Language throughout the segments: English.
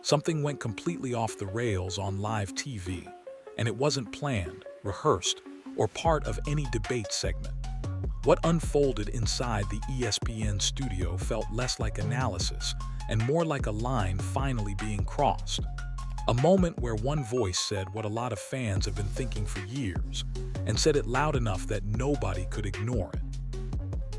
Something went completely off the rails on live TV, and it wasn't planned, rehearsed, or part of any debate segment. What unfolded inside the ESPN studio felt less like analysis and more like a line finally being crossed. A moment where one voice said what a lot of fans have been thinking for years, and said it loud enough that nobody could ignore it.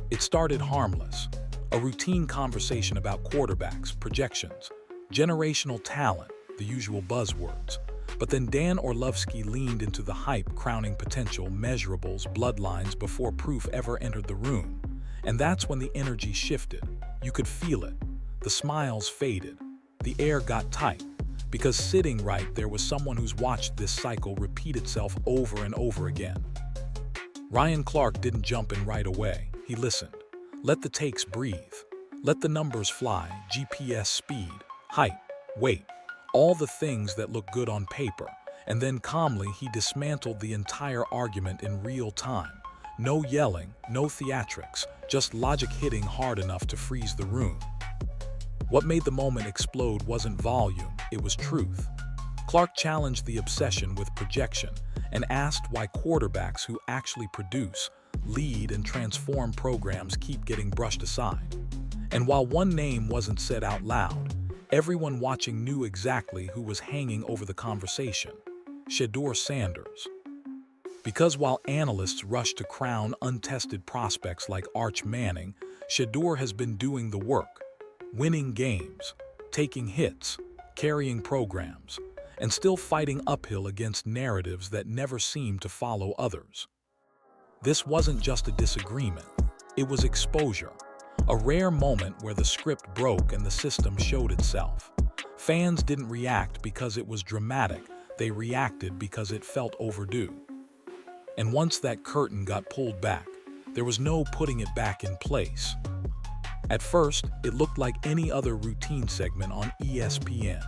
It started harmless, a routine conversation about quarterbacks, projections, generational talent, the usual buzzwords. But then Dan Orlovsky leaned into the hype, crowning potential, measurables, bloodlines before proof ever entered the room. And that's when the energy shifted. You could feel it. The smiles faded. The air got tight. Because sitting right there was someone who's watched this cycle repeat itself over and over again. Ryan Clark didn't jump in right away. He listened. Let the takes breathe. Let the numbers fly, GPS speed, height, weight, all the things that look good on paper. And then calmly he dismantled the entire argument in real time. No yelling, no theatrics, just logic hitting hard enough to freeze the room. What made the moment explode wasn't volume, it was truth. Clark challenged the obsession with projection and asked why quarterbacks who actually produce, lead, and transform programs keep getting brushed aside. And while one name wasn't said out loud, everyone watching knew exactly who was hanging over the conversation: Shedeur Sanders. Because while analysts rush to crown untested prospects like Arch Manning, Shedeur has been doing the work, winning games, taking hits, carrying programs, and still fighting uphill against narratives that never seem to follow others. This wasn't just a disagreement, it was exposure, a rare moment where the script broke and the system showed itself. Fans didn't react because it was dramatic, they reacted because it felt overdue. And once that curtain got pulled back, there was no putting it back in place. At first, it looked like any other routine segment on ESPN.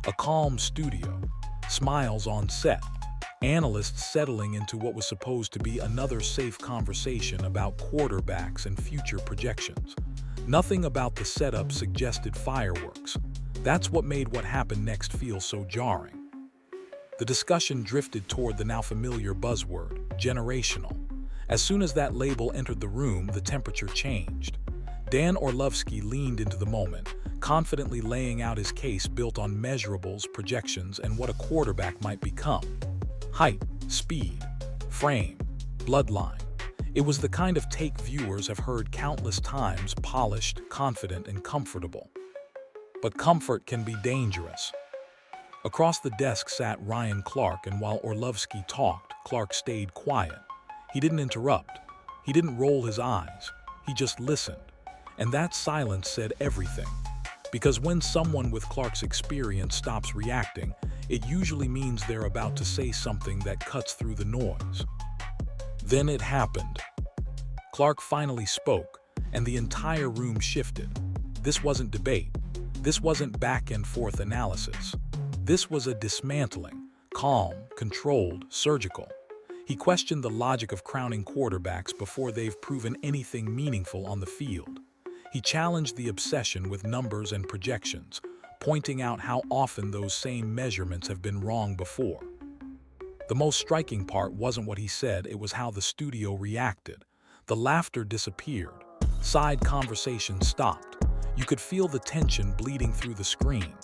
A calm studio, smiles on set, analysts settling into what was supposed to be another safe conversation about quarterbacks and future projections. Nothing about the setup suggested fireworks. That's what made what happened next feel so jarring. The discussion drifted toward the now familiar buzzword, generational. As soon as that label entered the room, the temperature changed. Dan Orlovsky leaned into the moment, confidently laying out his case built on measurables, projections, and what a quarterback might become. Height, speed, frame, bloodline. It was the kind of take viewers have heard countless times: polished, confident, and comfortable. But comfort can be dangerous. Across the desk sat Ryan Clark, and while Orlovsky talked, Clark stayed quiet. He didn't interrupt. He didn't roll his eyes. He just listened. And that silence said everything. Because when someone with Clark's experience stops reacting, it usually means they're about to say something that cuts through the noise. Then it happened. Clark finally spoke, and the entire room shifted. This wasn't debate. This wasn't back and forth analysis. This was a dismantling, calm, controlled, surgical. He questioned the logic of crowning quarterbacks before they've proven anything meaningful on the field. He challenged the obsession with numbers and projections, pointing out how often those same measurements have been wrong before. The most striking part wasn't what he said, it was how the studio reacted. The laughter disappeared. Side conversations stopped. You could feel the tension bleeding through the screen.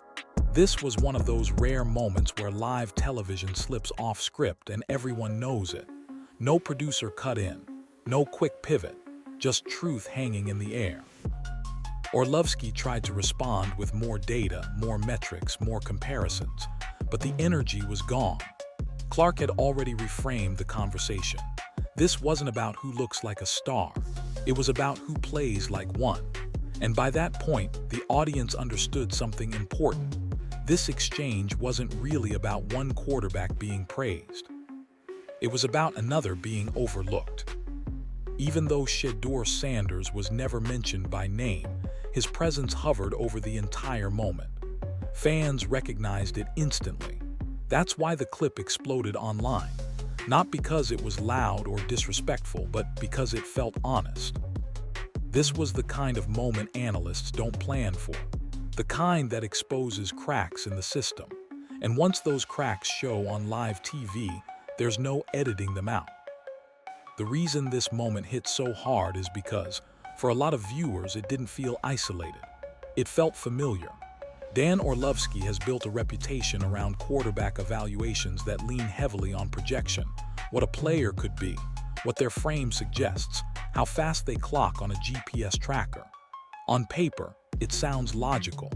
This was one of those rare moments where live television slips off script and everyone knows it. No producer cut in, no quick pivot, just truth hanging in the air. Orlovsky tried to respond with more data, more metrics, more comparisons, but the energy was gone. Clark had already reframed the conversation. This wasn't about who looks like a star. It was about who plays like one. And by that point, the audience understood something important. This exchange wasn't really about one quarterback being praised. It was about another being overlooked. Even though Shedeur Sanders was never mentioned by name, his presence hovered over the entire moment. Fans recognized it instantly. That's why the clip exploded online. Not because it was loud or disrespectful, but because it felt honest. This was the kind of moment analysts don't plan for. the kind that exposes cracks in the system. And once those cracks show on live TV, there's no editing them out. The reason this moment hit so hard is because, for a lot of viewers, it didn't feel isolated. It felt familiar. Dan Orlovsky has built a reputation around quarterback evaluations that lean heavily on projection, what a player could be, what their frame suggests, how fast they clock on a GPS tracker. On paper, it sounds logical.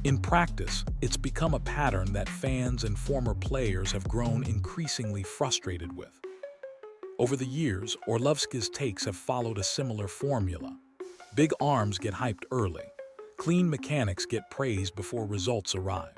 In practice, it's become a pattern that fans and former players have grown increasingly frustrated with. Over the years, Orlovsky's takes have followed a similar formula. Big arms get hyped early. Clean mechanics get praised before results arrive.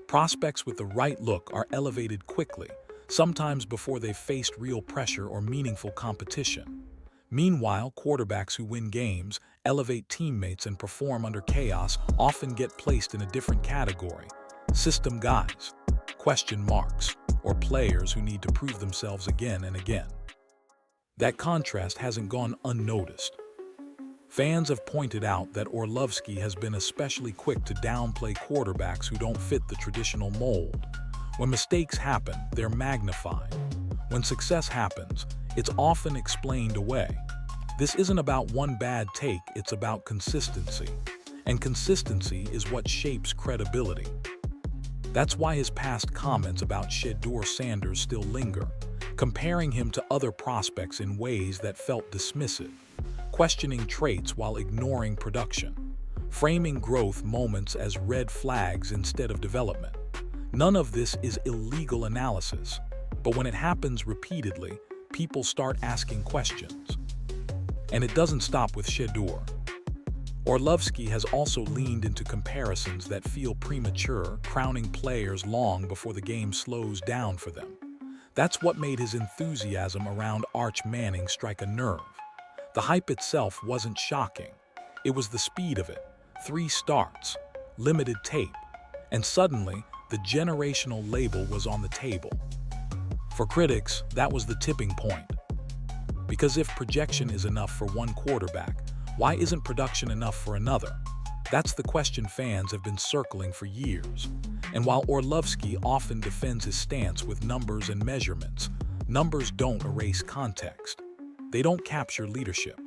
Prospects with the right look are elevated quickly, sometimes before they've faced real pressure or meaningful competition. Meanwhile, quarterbacks who win games, elevate teammates, and perform under chaos often get placed in a different category: system guys, question marks, or players who need to prove themselves again and again. That contrast hasn't gone unnoticed. Fans have pointed out that Orlovsky has been especially quick to downplay quarterbacks who don't fit the traditional mold. When mistakes happen, they're magnified. When success happens, it's often explained away. This isn't about one bad take, it's about consistency. And consistency is what shapes credibility. That's why his past comments about Shedeur Sanders still linger, comparing him to other prospects in ways that felt dismissive, questioning traits while ignoring production, framing growth moments as red flags instead of development. None of this is illegal analysis, but when it happens repeatedly, people start asking questions. And it doesn't stop with Shedeur. Orlovsky has also leaned into comparisons that feel premature, crowning players long before the game slows down for them. That's what made his enthusiasm around Arch Manning strike a nerve. The hype itself wasn't shocking. It was the speed of it. 3 starts, limited tape, and suddenly, the generational label was on the table. For critics, that was the tipping point. Because if projection is enough for one quarterback, why isn't production enough for another? That's the question fans have been circling for years. And while Orlovsky often defends his stance with numbers and measurements, numbers don't erase context. They don't capture leadership.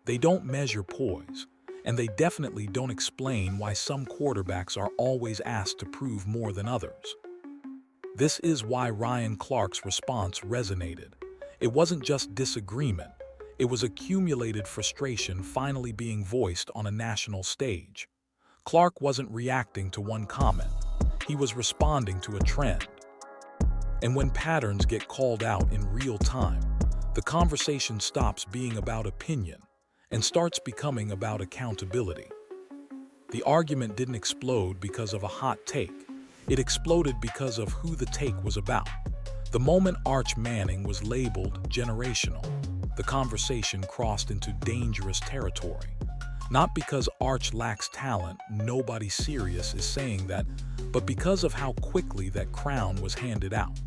They don't measure poise. And they definitely don't explain why some quarterbacks are always asked to prove more than others. This is why Ryan Clark's response resonated. It wasn't just disagreement. It was accumulated frustration finally being voiced on a national stage. Clark wasn't reacting to one comment. He was responding to a trend. And when patterns get called out in real time, the conversation stops being about opinion and starts becoming about accountability. The argument didn't explode because of a hot take. It exploded because of who the take was about. The moment Arch Manning was labeled generational, the conversation crossed into dangerous territory. Not because Arch lacks talent, nobody serious is saying that, but because of how quickly that crown was handed out.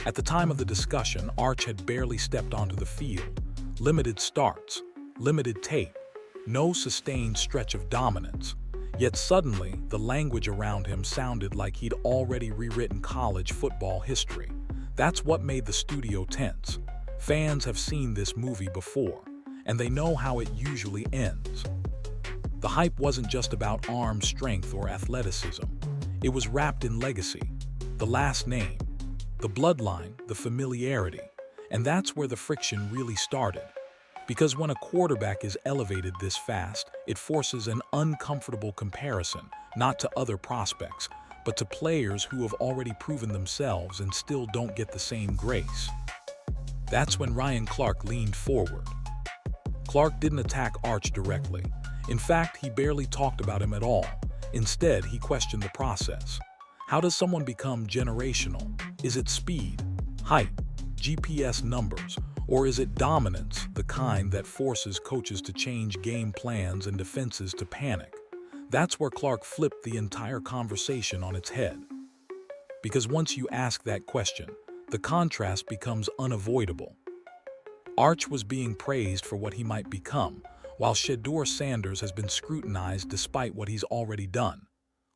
At the time of the discussion, Arch had barely stepped onto the field. Limited starts, limited tape, no sustained stretch of dominance. Yet suddenly, the language around him sounded like he'd already rewritten college football history. That's what made the studio tense. Fans have seen this movie before, and they know how it usually ends. The hype wasn't just about arm strength or athleticism. It was wrapped in legacy, the last name, the bloodline, the familiarity. And that's where the friction really started. Because when a quarterback is elevated this fast, it forces an uncomfortable comparison, not to other prospects, but to players who have already proven themselves and still don't get the same grace. That's when Ryan Clark leaned forward. Clark didn't attack Arch directly. In fact, he barely talked about him at all. Instead, he questioned the process. How does someone become generational? Is it speed, height, GPS numbers, or is it dominance, the kind that forces coaches to change game plans and defenses to panic? That's where Clark flipped the entire conversation on its head. Because once you ask that question, the contrast becomes unavoidable. Arch was being praised for what he might become, while Shedeur Sanders has been scrutinized despite what he's already done.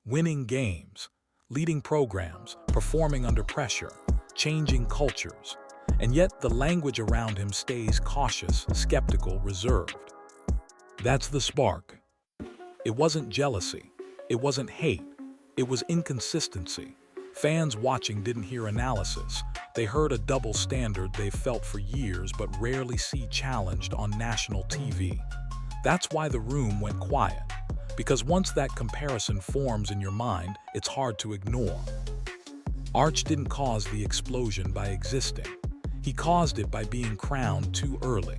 winning games, leading programs, performing under pressure, changing cultures. And yet the language around him stays cautious, skeptical, reserved. That's the spark. It wasn't jealousy. It wasn't hate. It was inconsistency. Fans watching didn't hear analysis. They heard a double standard they've felt for years but rarely see challenged on national TV. That's why the room went quiet. Because once that comparison forms in your mind, it's hard to ignore. Arch didn't cause the explosion by existing. He caused it by being crowned too early.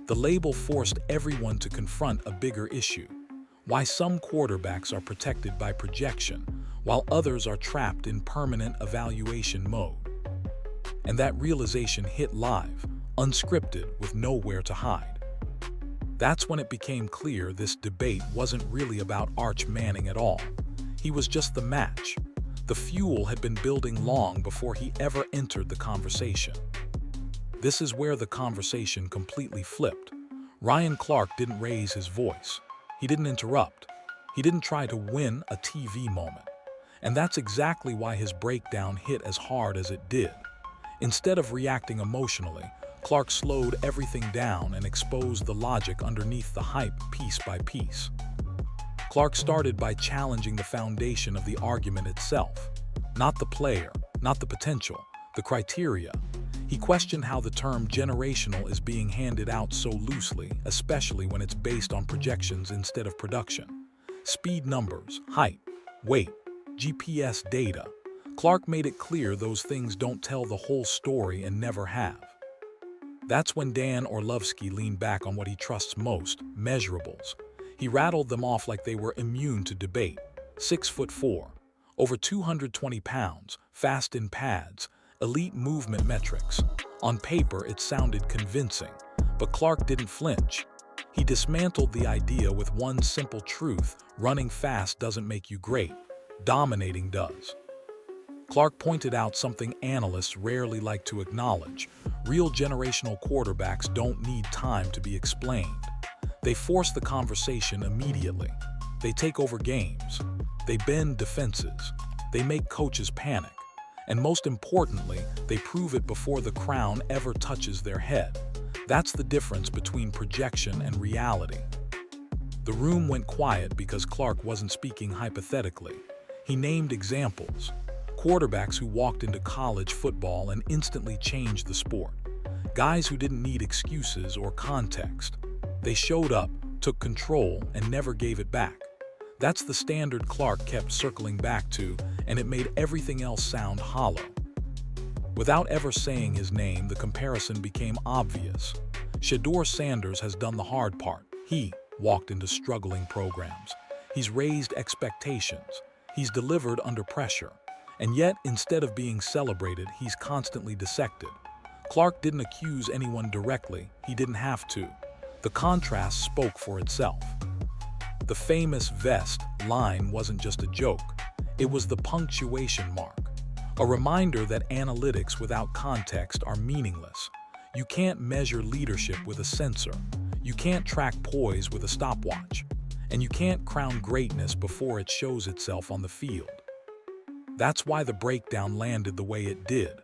The label forced everyone to confront a bigger issue: why some quarterbacks are protected by projection, while others are trapped in permanent evaluation mode. And that realization hit live, unscripted, with nowhere to hide. That's when it became clear this debate wasn't really about Arch Manning at all. He was just the match. The fuel had been building long before he ever entered the conversation. This is where the conversation completely flipped. Ryan Clark didn't raise his voice. He didn't interrupt. He didn't try to win a TV moment. And that's exactly why his breakdown hit as hard as it did. Instead of reacting emotionally, Clark slowed everything down and exposed the logic underneath the hype piece by piece. Clark started by challenging the foundation of the argument itself. Not the player, not the potential, the criteria. He questioned how the term generational is being handed out so loosely, especially when it's based on projections instead of production. Speed numbers, height, weight, GPS data. Clark made it clear those things don't tell the whole story and never have. That's when Dan Orlovsky leaned back on what he trusts most: measurables. He rattled them off like they were immune to debate. 6'4", over 220 pounds, fast in pads, elite movement metrics. On paper, it sounded convincing, but Clark didn't flinch. He dismantled the idea with one simple truth: running fast doesn't make you great, dominating does. Clark pointed out something analysts rarely like to acknowledge: real generational quarterbacks don't need time to be explained. They force the conversation immediately. They take over games. They bend defenses. They make coaches panic. And most importantly, they prove it before the crown ever touches their head. That's the difference between projection and reality. The room went quiet because Clark wasn't speaking hypothetically. He named examples. Quarterbacks who walked into college football and instantly changed the sport. Guys who didn't need excuses or context. They showed up, took control, and never gave it back. That's the standard Clark kept circling back to, and it made everything else sound hollow. Without ever saying his name, the comparison became obvious. Shedeur Sanders has done the hard part. He walked into struggling programs. He's raised expectations. He's delivered under pressure. And yet, instead of being celebrated, he's constantly dissected. Clark didn't accuse anyone directly. He didn't have to. The contrast spoke for itself. The famous vest line wasn't just a joke. It was the punctuation mark. A reminder that analytics without context are meaningless. You can't measure leadership with a sensor. You can't track poise with a stopwatch. And you can't crown greatness before it shows itself on the field. That's why the breakdown landed the way it did.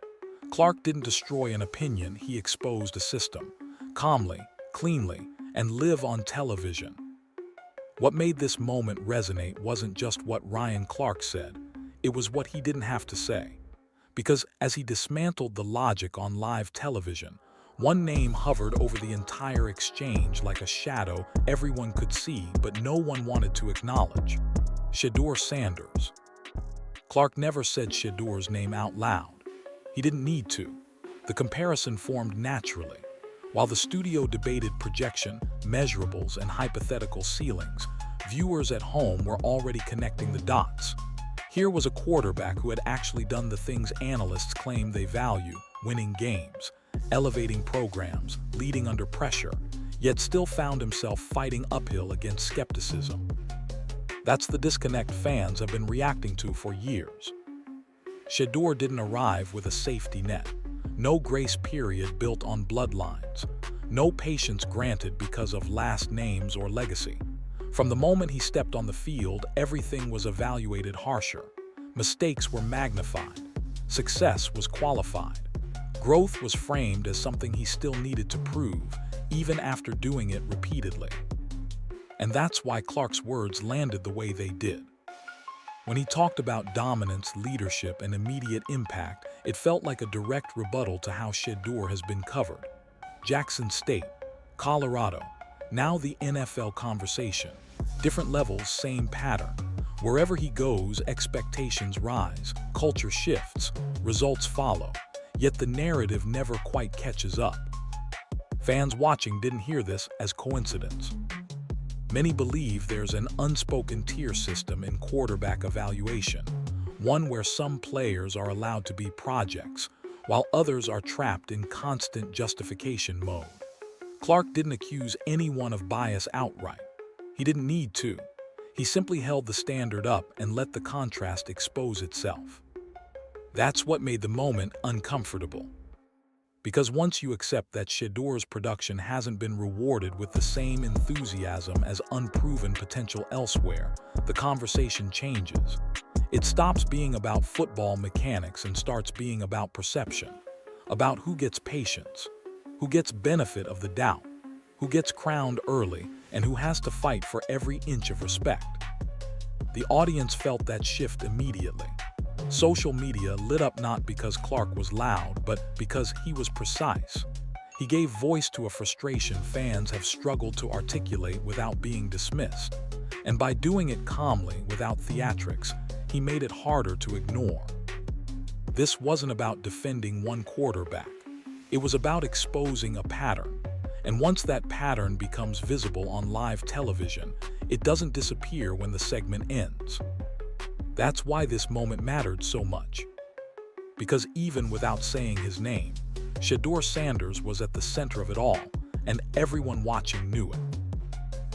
Clark didn't destroy an opinion, he exposed a system. Calmly, cleanly, and live on television. What made this moment resonate wasn't just what Ryan Clark said, it was what he didn't have to say. Because as he dismantled the logic on live television, one name hovered over the entire exchange like a shadow everyone could see but no one wanted to acknowledge: Shedeur Sanders. Clark never said Shedeur's name out loud. He didn't need to. The comparison formed naturally. While the studio debated projection, measurables, and hypothetical ceilings, viewers at home were already connecting the dots. Here was a quarterback who had actually done the things analysts claim they value: winning games, elevating programs, leading under pressure, yet still found himself fighting uphill against skepticism. That's the disconnect fans have been reacting to for years. Shedeur didn't arrive with a safety net. No grace period built on bloodlines. No patience granted because of last names or legacy. From the moment he stepped on the field, everything was evaluated harsher. Mistakes were magnified. Success was qualified. Growth was framed as something he still needed to prove, even after doing it repeatedly. And that's why Clark's words landed the way they did. When he talked about dominance, leadership, and immediate impact, it felt like a direct rebuttal to how Shedeur has been covered. Jackson State, Colorado, now the NFL conversation. Different levels, same pattern. Wherever he goes, expectations rise, culture shifts, results follow, yet the narrative never quite catches up. Fans watching didn't hear this as coincidence. Many believe there's an unspoken tier system in quarterback evaluation, one where some players are allowed to be projects, while others are trapped in constant justification mode. Clark didn't accuse anyone of bias outright. He didn't need to. He simply held the standard up and let the contrast expose itself. That's what made the moment uncomfortable. Because once you accept that Shedeur's production hasn't been rewarded with the same enthusiasm as unproven potential elsewhere, the conversation changes. It stops being about football mechanics and starts being about perception, about who gets patience, who gets benefit of the doubt, who gets crowned early, and who has to fight for every inch of respect. The audience felt that shift immediately. Social media lit up not because Clark was loud, but because he was precise. He gave voice to a frustration fans have struggled to articulate without being dismissed. And by doing it calmly, without theatrics, he made it harder to ignore. This wasn't about defending one quarterback. It was about exposing a pattern. And once that pattern becomes visible on live television, it doesn't disappear when the segment ends. That's why this moment mattered so much. Because even without saying his name, Shedeur Sanders was at the center of it all, and everyone watching knew it.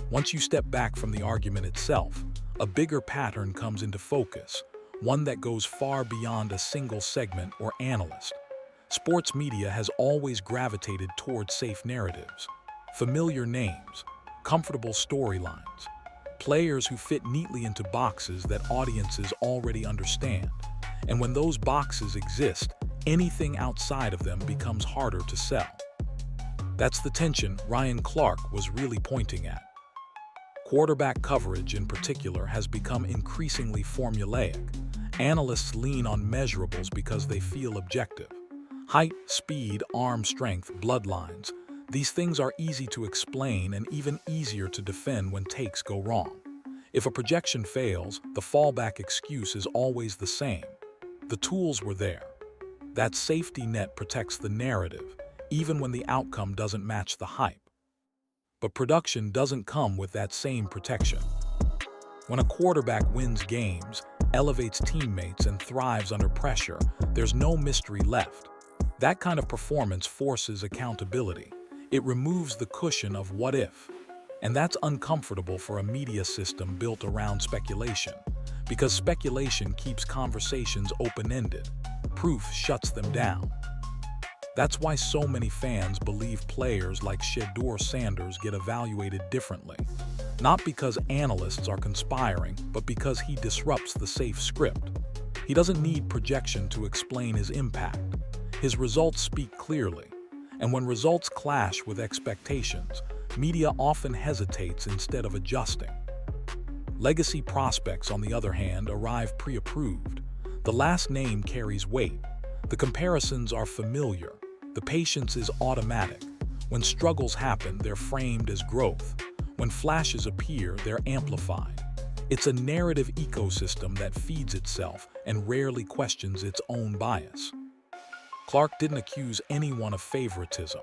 Once you step back from the argument itself, a bigger pattern comes into focus, one that goes far beyond a single segment or analyst. Sports media has always gravitated towards safe narratives, familiar names, comfortable storylines, players who fit neatly into boxes that audiences already understand. And when those boxes exist, anything outside of them becomes harder to sell. That's the tension Ryan Clark was really pointing at. Quarterback coverage in particular has become increasingly formulaic. Analysts lean on measurables because they feel objective. Height, speed, arm strength, bloodlines. These things are easy to explain and even easier to defend when takes go wrong. If a projection fails, the fallback excuse is always the same. The tools were there. That safety net protects the narrative, even when the outcome doesn't match the hype. But production doesn't come with that same protection. When a quarterback wins games, elevates teammates, and thrives under pressure, there's no mystery left. That kind of performance forces accountability. It removes the cushion of what if. And that's uncomfortable for a media system built around speculation, because speculation keeps conversations open-ended. Proof shuts them down. That's why so many fans believe players like Shedeur Sanders get evaluated differently. Not because analysts are conspiring, but because he disrupts the safe script. He doesn't need projection to explain his impact. His results speak clearly. And when results clash with expectations, media often hesitates instead of adjusting. Legacy prospects, on the other hand, arrive pre-approved. The last name carries weight. The comparisons are familiar. The patience is automatic. When struggles happen, they're framed as growth. When flashes appear, they're amplified. It's a narrative ecosystem that feeds itself and rarely questions its own bias. Clark didn't accuse anyone of favoritism.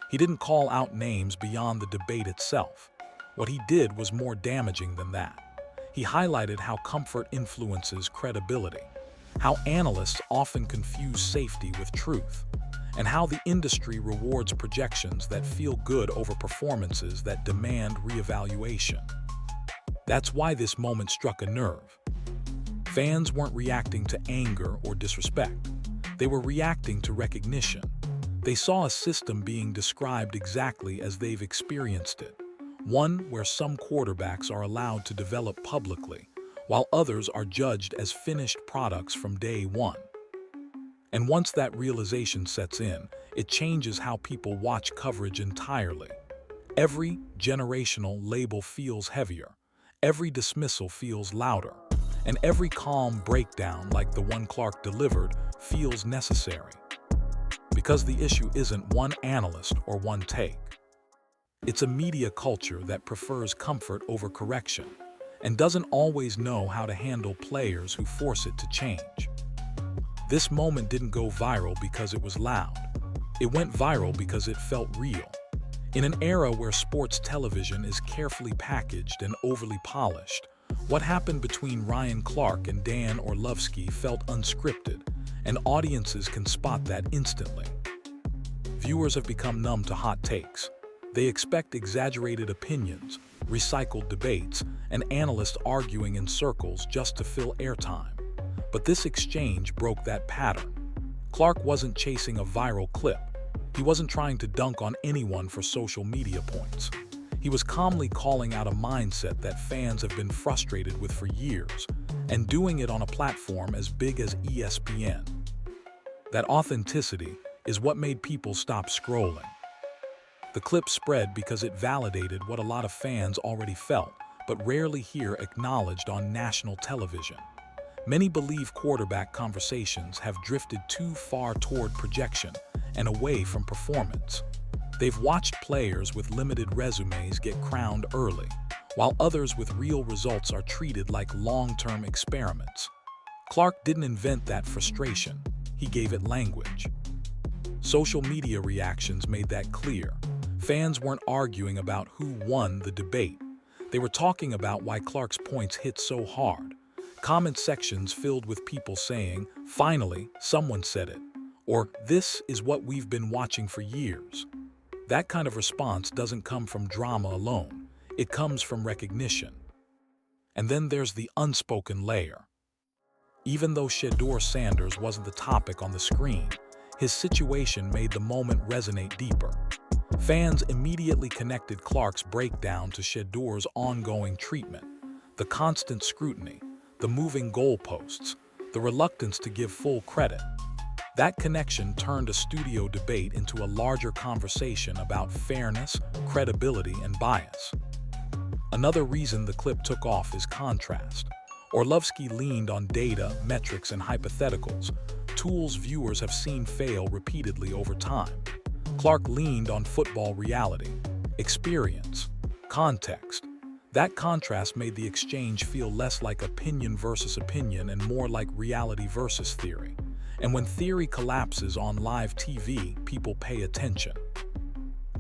He didn't call out names beyond the debate itself. What he did was more damaging than that. He highlighted how comfort influences credibility, how analysts often confuse safety with truth, and how the industry rewards projections that feel good over performances that demand reevaluation. That's why this moment struck a nerve. Fans weren't reacting to anger or disrespect. They were reacting to recognition. They saw a system being described exactly as they've experienced it. one where some quarterbacks are allowed to develop publicly, while others are judged as finished products from day one. And once that realization sets in, it changes how people watch coverage entirely. Every generational label feels heavier, every dismissal feels louder, and every calm breakdown like the one Clark delivered feels necessary. Because the issue isn't one analyst or one take. It's a media culture that prefers comfort over correction and doesn't always know how to handle players who force it to change. This moment didn't go viral because it was loud. It went viral because it felt real. In an era where sports television is carefully packaged and overly polished, what happened between Ryan Clark and Dan Orlovsky felt unscripted, and audiences can spot that instantly. Viewers have become numb to hot takes. They expect exaggerated opinions, recycled debates, and analysts arguing in circles just to fill airtime. But this exchange broke that pattern. Clark wasn't chasing a viral clip. He wasn't trying to dunk on anyone for social media points. He was calmly calling out a mindset that fans have been frustrated with for years, and doing it on a platform as big as ESPN. That authenticity is what made people stop scrolling. The clip spread because it validated what a lot of fans already felt, but rarely hear acknowledged on national television. Many believe quarterback conversations have drifted too far toward projection and away from performance. They've watched players with limited resumes get crowned early, while others with real results are treated like long-term experiments. Clark didn't invent that frustration, he gave it language. Social media reactions made that clear. Fans weren't arguing about who won the debate. They were talking about why Clark's points hit so hard. Comment sections filled with people saying, "Finally, someone said it," or "This is what we've been watching for years." That kind of response doesn't come from drama alone. It comes from recognition. And then there's the unspoken layer. Even though Shedeur Sanders wasn't the topic on the screen, his situation made the moment resonate deeper. Fans immediately connected Clark's breakdown to Shedeur's ongoing treatment, the constant scrutiny, the moving goalposts, the reluctance to give full credit. That connection turned a studio debate into a larger conversation about fairness, credibility, and bias. Another reason the clip took off is contrast. Orlovsky leaned on data, metrics, and hypotheticals, tools viewers have seen fail repeatedly over time. Clark leaned on football reality, experience, context. That contrast made the exchange feel less like opinion versus opinion and more like reality versus theory. And when theory collapses on live TV, people pay attention.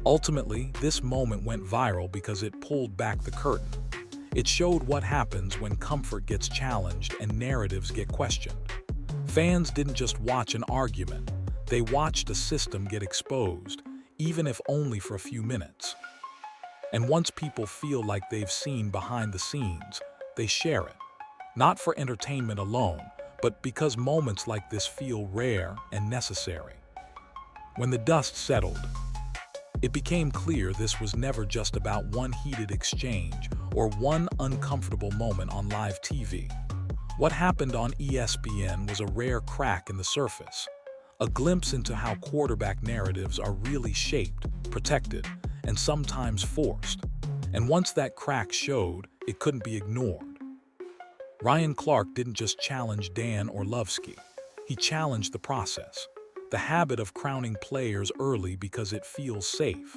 Ultimately, this moment went viral because it pulled back the curtain. It showed what happens when comfort gets challenged and narratives get questioned. Fans didn't just watch an argument, they watched a system get exposed, even if only for a few minutes. And once people feel like they've seen behind the scenes, they share it. Not for entertainment alone, but because moments like this feel rare and necessary. When the dust settled, it became clear this was never just about one heated exchange or one uncomfortable moment on live TV. What happened on ESPN was a rare crack in the surface, a glimpse into how quarterback narratives are really shaped, protected, and sometimes forced. And once that crack showed, it couldn't be ignored. Ryan Clark didn't just challenge Dan Orlovsky, he challenged the process. The habit of crowning players early because it feels safe.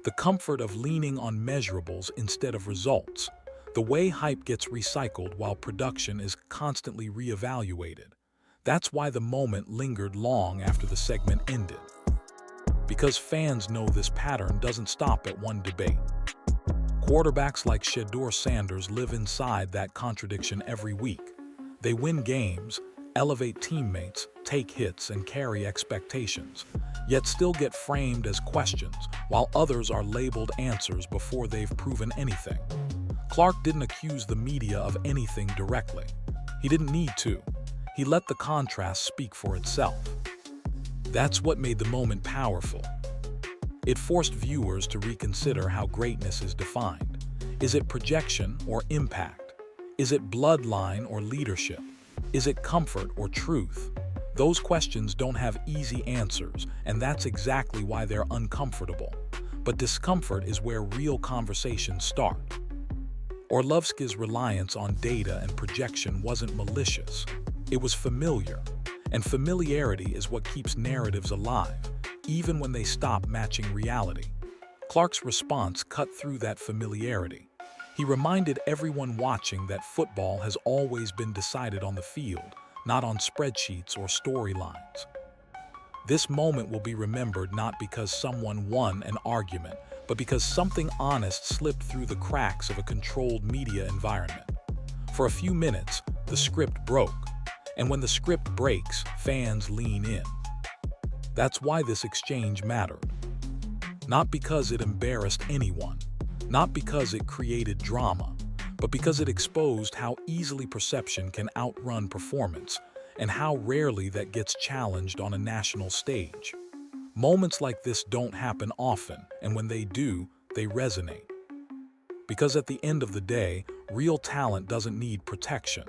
The comfort of leaning on measurables instead of results. The way hype gets recycled while production is constantly reevaluated. That's why the moment lingered long after the segment ended. Because fans know this pattern doesn't stop at one debate. Quarterbacks like Shedeur Sanders live inside that contradiction every week. They win games, elevate teammates, take hits, and carry expectations, yet still get framed as questions, while others are labeled answers before they've proven anything. Clark didn't accuse the media of anything directly. He didn't need to. He let the contrast speak for itself. That's what made the moment powerful. It forced viewers to reconsider how greatness is defined. Is it projection or impact? Is it bloodline or leadership? Is it comfort or truth? Those questions don't have easy answers, and that's exactly why they're uncomfortable. But discomfort is where real conversations start. Orlovsky's reliance on data and projection wasn't malicious. It was familiar, and familiarity is what keeps narratives alive, even when they stop matching reality. Clark's response cut through that familiarity. He reminded everyone watching that football has always been decided on the field, not on spreadsheets or storylines. This moment will be remembered not because someone won an argument, but because something honest slipped through the cracks of a controlled media environment. For a few minutes, the script broke, and when the script breaks, fans lean in. That's why this exchange mattered. Not because it embarrassed anyone, not because it created drama, but because it exposed how easily perception can outrun performance, and how rarely that gets challenged on a national stage. Moments like this don't happen often, and when they do, they resonate. Because at the end of the day, real talent doesn't need protection.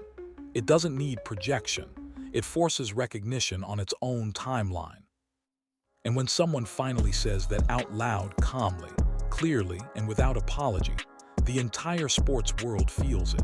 It doesn't need projection. It forces recognition on its own timeline. And when someone finally says that out loud, calmly, clearly, and without apology, the entire sports world feels it.